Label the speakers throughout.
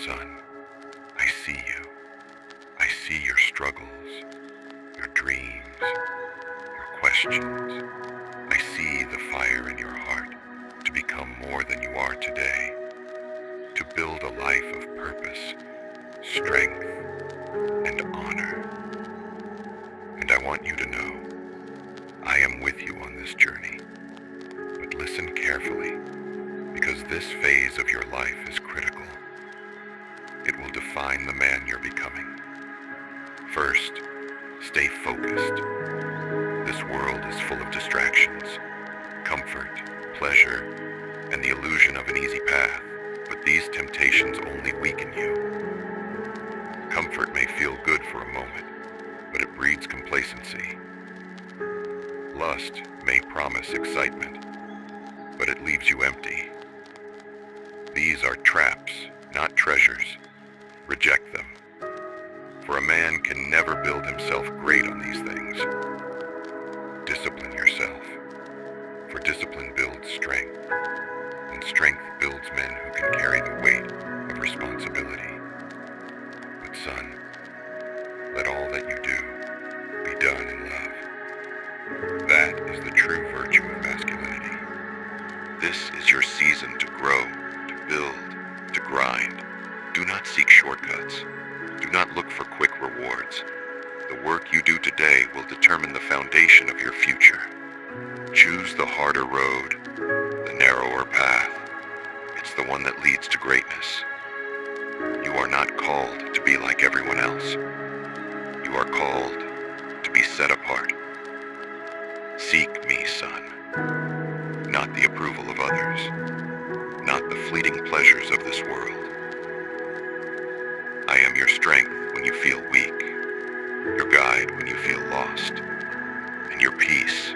Speaker 1: Son, I see you. I see your struggles, your dreams, your questions. I see the fire in your heart to become more than you are today, to build a life of purpose, strength, and honor. And I want you to know, I am with you on this journey. But listen carefully, because this phase of your life is critical. It will define the man you're becoming. First, stay focused. This world is full of distractions, comfort, pleasure, and the illusion of an easy path, but these temptations only weaken you. Comfort may feel good for a moment, but it breeds complacency. Lust may promise excitement, but it leaves you empty. These are traps, not treasures. Reject them. For a man can never build himself great on these things. Discipline yourself, for discipline builds strength, and strength builds men who can carry the weight of responsibility. But son, let all that you do be done in love. That is the true virtue of masculinity. This is your season to grow, to build, to grind. Do not seek shortcuts. Do not look for quick rewards. The work you do today will determine the foundation of your future. Choose the harder road, the narrower path. It's the one that leads to greatness. You are not called to be like everyone else. You are called to be set apart. Seek me, son, not the approval of others, not the fleeting pleasures of this world. I am your strength when you feel weak, your guide when you feel lost, and your peace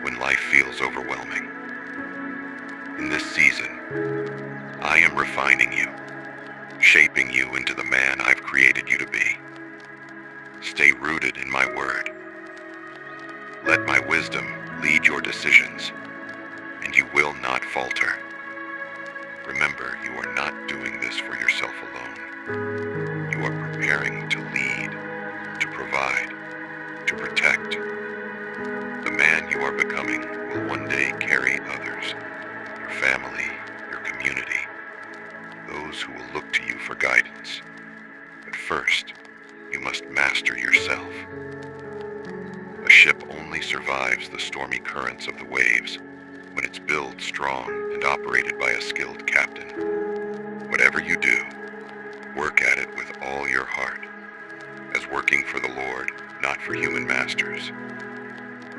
Speaker 1: when life feels overwhelming. In this season, I am refining you, shaping you into the man I've created you to be. Stay rooted in my word. Let my wisdom lead your decisions, and you will not falter. Remember, you are not doing this for yourself alone. You are preparing to lead, to provide, to protect. The man you are becoming will one day carry others, your family, your community, those who will look to you for guidance. But first, you must master yourself. A ship only survives the stormy currents of the waves when it's built strong and operated by a skilled captain. Whatever you do, work at it with all your heart, as working for the Lord, not for human masters.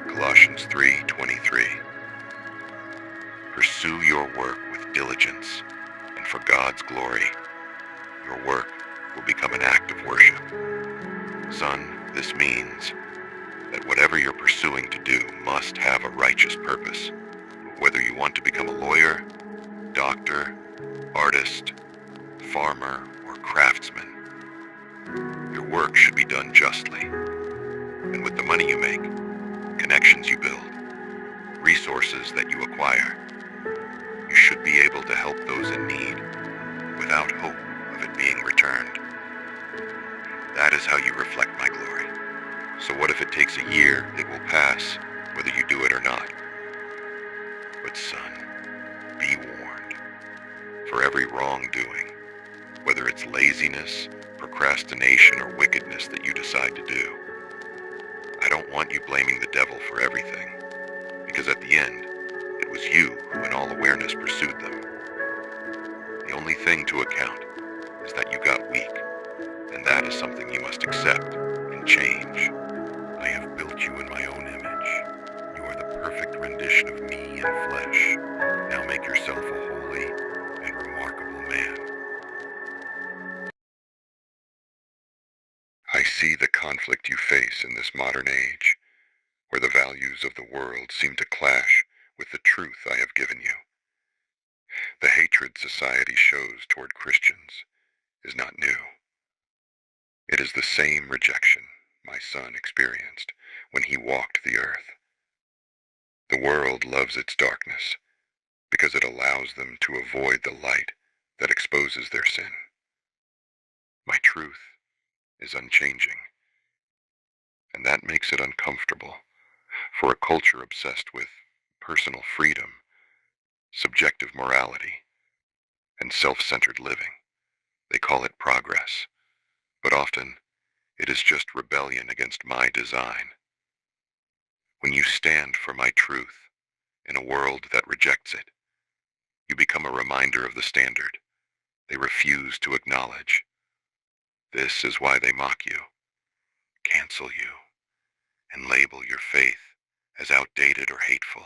Speaker 1: Colossians 3:23. Pursue your work with diligence, and for God's glory. Your work will become an act of worship. Son, this means that whatever you're pursuing to do must have a righteous purpose. Whether you want to become a lawyer, doctor, artist, farmer, or craftsman, your work should be done justly. And with the money you make, connections you build, resources that you acquire, you should be able to help those in need without hope of it being returned. That is how you reflect my glory. So what if it takes a year? It will pass, whether you do it or not. But son, be warned. For every wrongdoing, whether it's laziness, procrastination, or wickedness that you decide to do, I don't want you blaming the devil for everything, because at the end, it was you who in all awareness pursued them. The only thing to account is that you got weak, and that is something you must accept and change. I have built you in my own image. You are the perfect rendition of me in flesh. Now make yourself a holy and remarkable man. I see the conflict you face in this modern age, where the values of the world seem to clash with the truth I have given you. The hatred society shows toward Christians is not new. It is the same rejection my son experienced when he walked the earth. The world loves its darkness because it allows them to avoid the light that exposes their sin. My truth is unchanging, and that makes it uncomfortable for a culture obsessed with personal freedom, subjective morality, and self-centered living. They call it progress, but often it is just rebellion against my design. When you stand for my truth in a world that rejects it, you become a reminder of the standard they refuse to acknowledge. This is why they mock you, cancel you, and label your faith as outdated or hateful.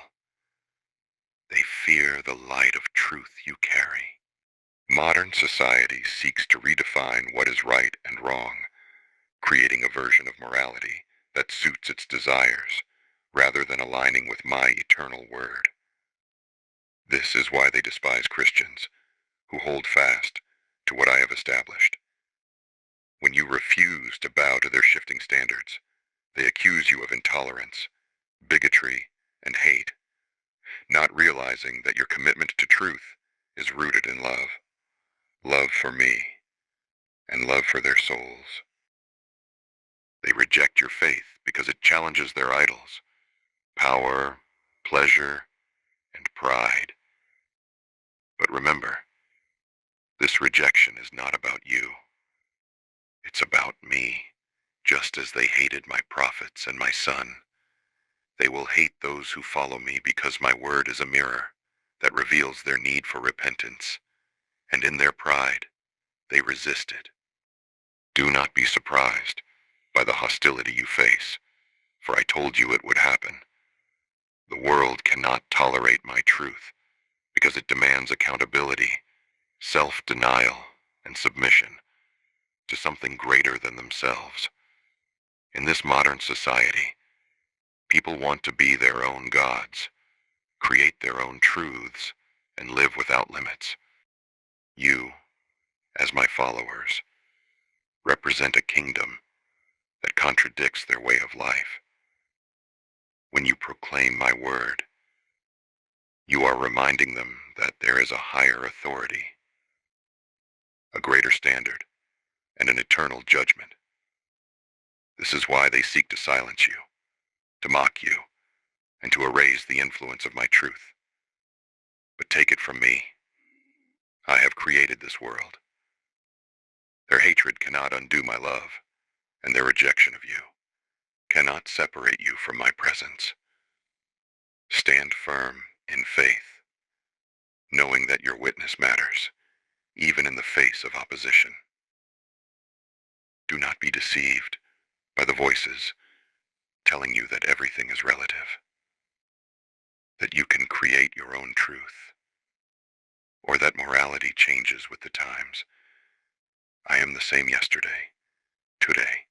Speaker 1: They fear the light of truth you carry. Modern society seeks to redefine what is right and wrong, creating a version of morality that suits its desires, rather than aligning with my eternal word. This is why they despise Christians, who hold fast to what I have established. When you refuse to bow to their shifting standards, they accuse you of intolerance, bigotry, and hate, not realizing that your commitment to truth is rooted in love. Love for me, and love for their souls. They reject your faith because it challenges their idols, power, pleasure, and pride. But remember, this rejection is not about you. It's about me, just as they hated my prophets and my son. They will hate those who follow me because my word is a mirror that reveals their need for repentance, and in their pride, they resist it. Do not be surprised by the hostility you face, for I told you it would happen. The world cannot tolerate my truth because it demands accountability, self-denial, and submission to something greater than themselves. In this modern society, people want to be their own gods, create their own truths, and live without limits. You, as my followers, represent a kingdom that contradicts their way of life. When you proclaim my word, you are reminding them that there is a higher authority, a greater standard, and an eternal judgment. This is why they seek to silence you, to mock you, and to erase the influence of my truth. But take it from me, I have created this world. Their hatred cannot undo my love, and their rejection of you cannot separate you from my presence. Stand firm in faith, knowing that your witness matters, even in the face of opposition. Do not be deceived by the voices telling you that everything is relative, that you can create your own truth, or that morality changes with the times. I am the same yesterday, today,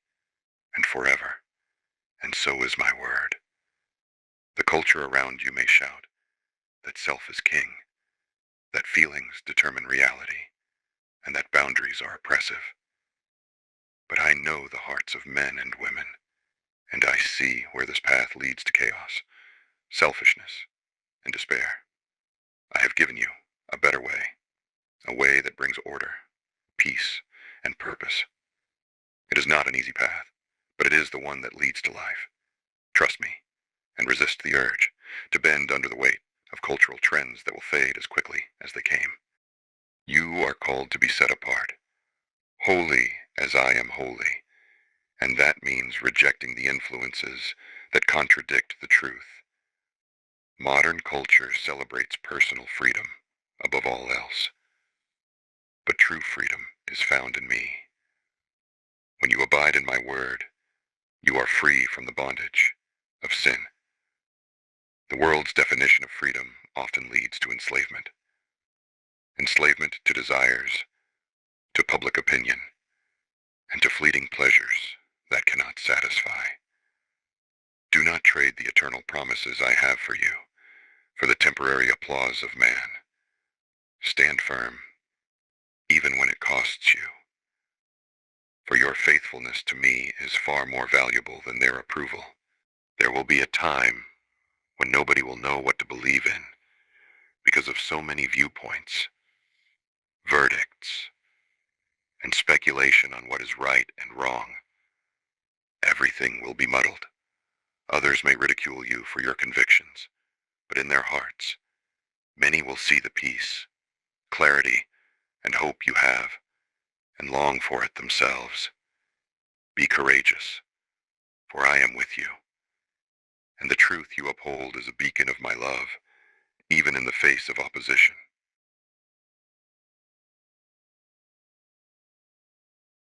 Speaker 1: and forever, and so is my word. The culture around you may shout that self is king, that feelings determine reality, and that boundaries are oppressive. But I know the hearts of men and women, and I see where this path leads to chaos, selfishness, and despair. I have given you a better way, a way that brings order, peace, and purpose. It is not an easy path, but it is the one that leads to life. Trust me, and resist the urge to bend under the weight of cultural trends that will fade as quickly as they came. You are called to be set apart, holy as I am holy, and that means rejecting the influences that contradict the truth. Modern culture celebrates personal freedom above all else, but true freedom is found in me. When you abide in my word, you are free from the bondage of sin. The world's definition of freedom often leads to enslavement. Enslavement to desires, to public opinion, and to fleeting pleasures that cannot satisfy. Do not trade the eternal promises I have for you for the temporary applause of man. Stand firm, even when it costs you. For your faithfulness to me is far more valuable than their approval. There will be a time when nobody will know what to believe in because of so many viewpoints, verdicts, and speculation on what is right and wrong. Everything will be muddled. Others may ridicule you for your convictions, but in their hearts, many will see the peace, clarity, and hope you have, and long for it themselves. Be courageous, for I am with you, and the truth you uphold is a beacon of my love, even in the face of opposition.